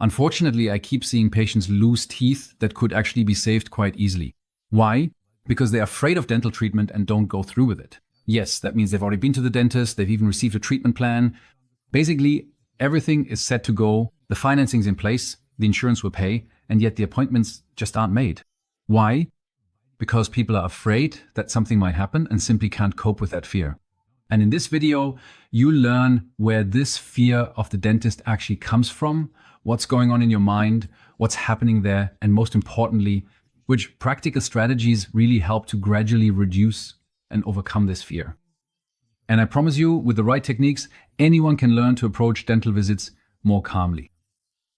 Unfortunately, I keep seeing patients lose teeth that could actually be saved quite easily. Why? Because they're afraid of dental treatment and don't go through with it. Yes, that means they've already been to the dentist, they've even received a treatment plan. Basically, everything is set to go, the financing's in place, the insurance will pay, and yet the appointments just aren't made. Why? Because people are afraid that something might happen and simply can't cope with that fear. And in this video, you learn where this fear of the dentist actually comes from, what's going on in your mind, what's happening there, and most importantly, which practical strategies really help to gradually reduce and overcome this fear. And I promise you, with the right techniques, anyone can learn to approach dental visits more calmly.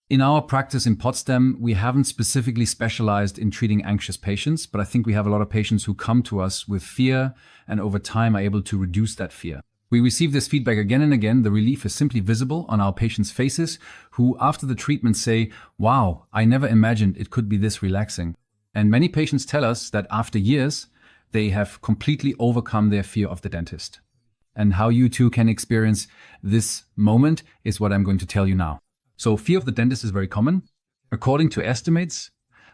In our practice in Potsdam, we haven't specifically specialized in treating anxious patients, but I think we have a lot of patients who come to us with fear and over time are able to reduce that fear. We receive this feedback again and again. The relief is simply visible on our patients' faces who after the treatment say, "Wow, I never imagined it could be this relaxing." And many patients tell us that after years, they have completely overcome their fear of the dentist. And how you too can experience this moment is what I'm going to tell you now. So fear of the dentist is very common. According to estimates,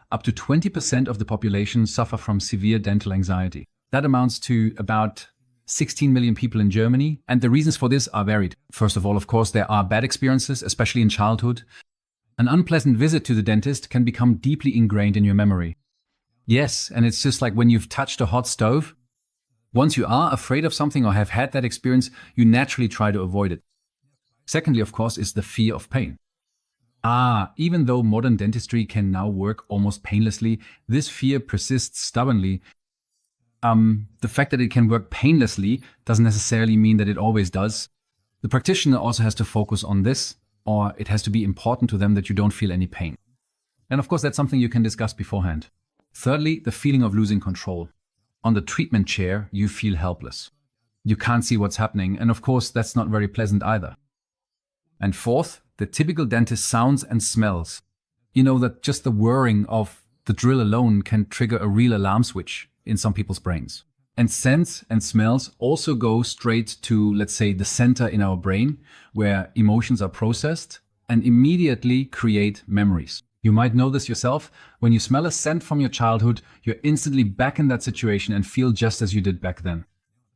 up to 20% of the population suffer from severe dental anxiety. That amounts to about 16 million people in Germany. And the reasons for this are varied. First of all, of course, there are bad experiences, especially in childhood. An unpleasant visit to the dentist can become deeply ingrained in your memory. Yes, and it's just like when you've touched a hot stove. Once you are afraid of something or have had that experience, you naturally try to avoid it. Secondly, of course, is the fear of pain. Even though modern dentistry can now work almost painlessly, this fear persists stubbornly. The fact that it can work painlessly doesn't necessarily mean that it always does. The practitioner also has to focus on this, or it has to be important to them that you don't feel any pain. And of course, that's something you can discuss beforehand. Thirdly, the feeling of losing control. On the treatment chair, you feel helpless. You can't see what's happening, and of course, that's not very pleasant either. And fourth, the typical dentist sounds and smells. You know that just the whirring of the drill alone can trigger a real alarm switch in some people's brains. And scents and smells also go straight to, let's say, the center in our brain where emotions are processed and immediately create memories. You might know this yourself. When you smell a scent from your childhood, you're instantly back in that situation and feel just as you did back then.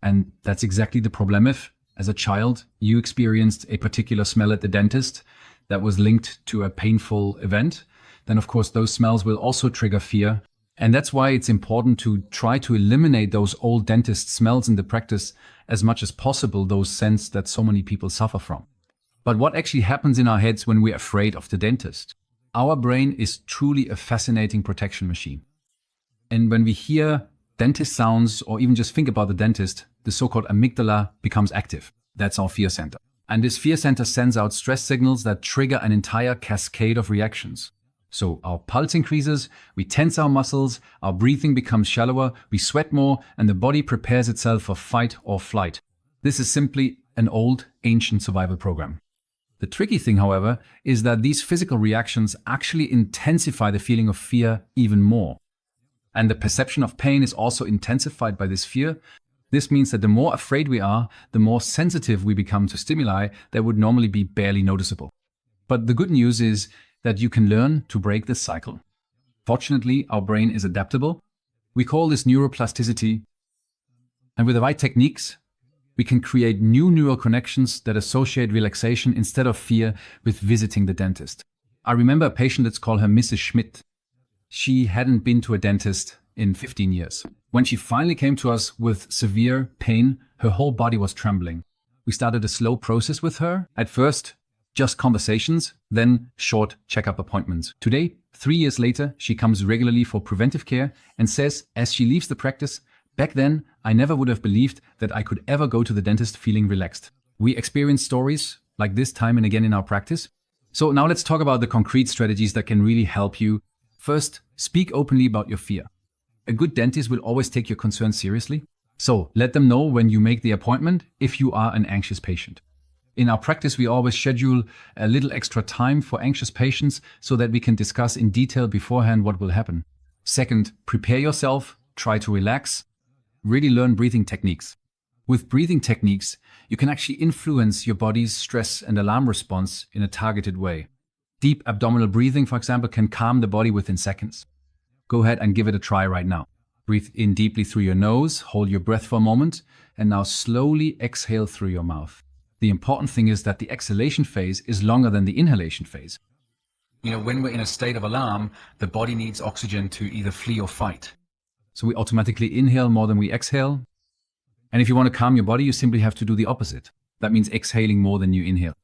And that's exactly the problem if, as a child, you experienced a particular smell at the dentist that was linked to a painful event, then of course those smells will also trigger fear. And that's why it's important to try to eliminate those old dentist smells in the practice as much as possible, those scents that so many people suffer from. But what actually happens in our heads when we're afraid of the dentist? Our brain is truly a fascinating protection machine. And when we hear dentist sounds or even just think about the dentist, the so-called amygdala becomes active. That's our fear center. And this fear center sends out stress signals that trigger an entire cascade of reactions. So our pulse increases, we tense our muscles, our breathing becomes shallower, we sweat more, and the body prepares itself for fight or flight. This is simply an old, ancient survival program. The tricky thing, however, is that these physical reactions actually intensify the feeling of fear even more. And the perception of pain is also intensified by this fear. This means that the more afraid we are, the more sensitive we become to stimuli that would normally be barely noticeable. But the good news is that you can learn to break this cycle. Fortunately, our brain is adaptable. We call this neuroplasticity. And with the right techniques, we can create new neural connections that associate relaxation instead of fear with visiting the dentist. I remember a patient, let's call her Mrs. Schmidt. She hadn't been to a dentist in 15 years. When she finally came to us with severe pain, her whole body was trembling. We started a slow process with her. At first, just conversations, then short checkup appointments. Today, 3 years later, she comes regularly for preventive care and says, as she leaves the practice, "Back then, I never would have believed that I could ever go to the dentist feeling relaxed." We experience stories like this time and again in our practice. So now let's talk about the concrete strategies that can really help you. First, speak openly about your fear. A good dentist will always take your concerns seriously. So let them know when you make the appointment if you are an anxious patient. In our practice, we always schedule a little extra time for anxious patients so that we can discuss in detail beforehand what will happen. Second, prepare yourself, try to relax, really learn breathing techniques. With breathing techniques, you can actually influence your body's stress and alarm response in a targeted way. Deep abdominal breathing, for example, can calm the body within seconds. Go ahead and give it a try right now. Breathe in deeply through your nose, hold your breath for a moment, and now slowly exhale through your mouth. The important thing is that the exhalation phase is longer than the inhalation phase. When we're in a state of alarm, the body needs oxygen to either flee or fight. So we automatically inhale more than we exhale. And if you want to calm your body, you simply have to do the opposite. That means exhaling more than you inhale.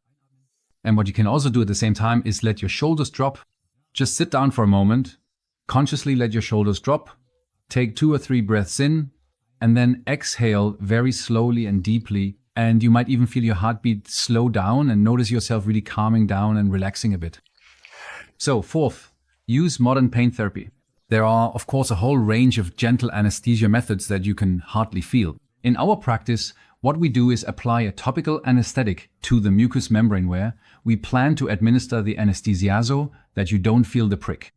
And what you can also do at the same time is let your shoulders drop. Just sit down for a moment, consciously let your shoulders drop, take 2 or 3 breaths in, and then exhale very slowly and deeply. And you might even feel your heartbeat slow down and notice yourself really calming down and relaxing a bit. So, fourth, use modern pain therapy. There are, of course, a whole range of gentle anesthesia methods that you can hardly feel. In our practice, what we do is apply a topical anesthetic to the mucous membrane where we plan to administer the anesthesia so that you don't feel the prick.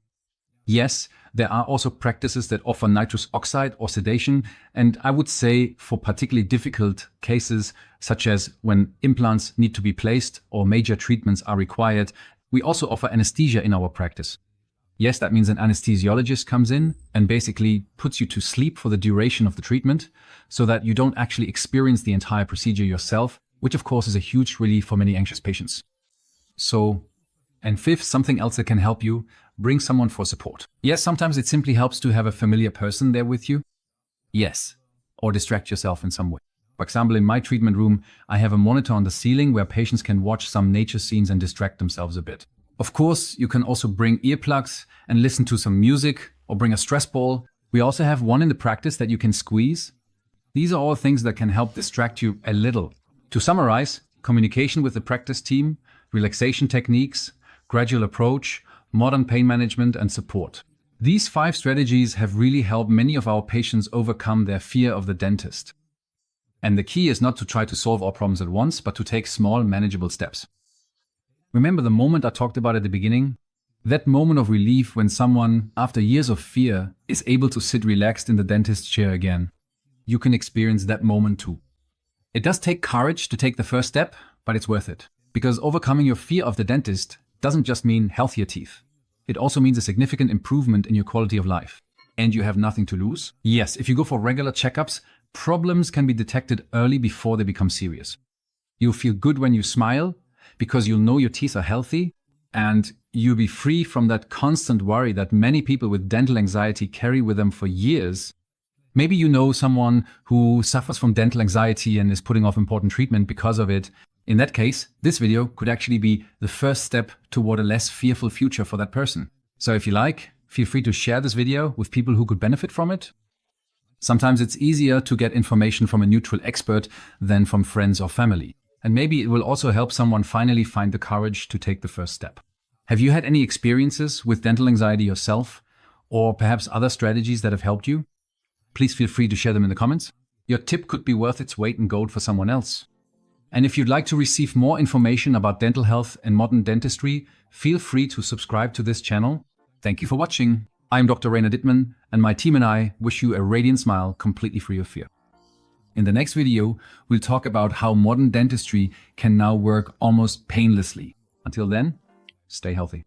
Yes, there are also practices that offer nitrous oxide or sedation, and I would say for particularly difficult cases, such as when implants need to be placed or major treatments are required, we also offer anesthesia in our practice. Yes, that means an anesthesiologist comes in and basically puts you to sleep for the duration of the treatment so that you don't actually experience the entire procedure yourself, which of course is a huge relief for many anxious patients. And fifth, something else that can help you, bring someone for support. Yes, sometimes it simply helps to have a familiar person there with you. Yes, or distract yourself in some way. For example, in my treatment room, I have a monitor on the ceiling where patients can watch some nature scenes and distract themselves a bit. Of course, you can also bring earplugs and listen to some music or bring a stress ball. We also have one in the practice that you can squeeze. These are all things that can help distract you a little. To summarize, communication with the practice team, relaxation techniques, gradual approach, modern pain management and support. These 5 strategies have really helped many of our patients overcome their fear of the dentist. And the key is not to try to solve all problems at once, but to take small, manageable steps. Remember the moment I talked about at the beginning? That moment of relief when someone, after years of fear, is able to sit relaxed in the dentist chair again. You can experience that moment too. It does take courage to take the first step, but it's worth it. Because overcoming your fear of the dentist doesn't just mean healthier teeth. It also means a significant improvement in your quality of life. And you have nothing to lose. Yes, if you go for regular checkups, problems can be detected early before they become serious. You'll feel good when you smile, because you'll know your teeth are healthy, and you'll be free from that constant worry that many people with dental anxiety carry with them for years. Maybe you know someone who suffers from dental anxiety and is putting off important treatment because of it. In that case, this video could actually be the first step toward a less fearful future for that person. So if you like, feel free to share this video with people who could benefit from it. Sometimes it's easier to get information from a neutral expert than from friends or family. And maybe it will also help someone finally find the courage to take the first step. Have you had any experiences with dental anxiety yourself, or perhaps other strategies that have helped you? Please feel free to share them in the comments. Your tip could be worth its weight in gold for someone else. And if you'd like to receive more information about dental health and modern dentistry, feel free to subscribe to this channel. Thank you for watching. I'm Dr. Reinhard Dittmann, and my team and I wish you a radiant smile completely free of fear. In the next video, we'll talk about how modern dentistry can now work almost painlessly. Until then, stay healthy.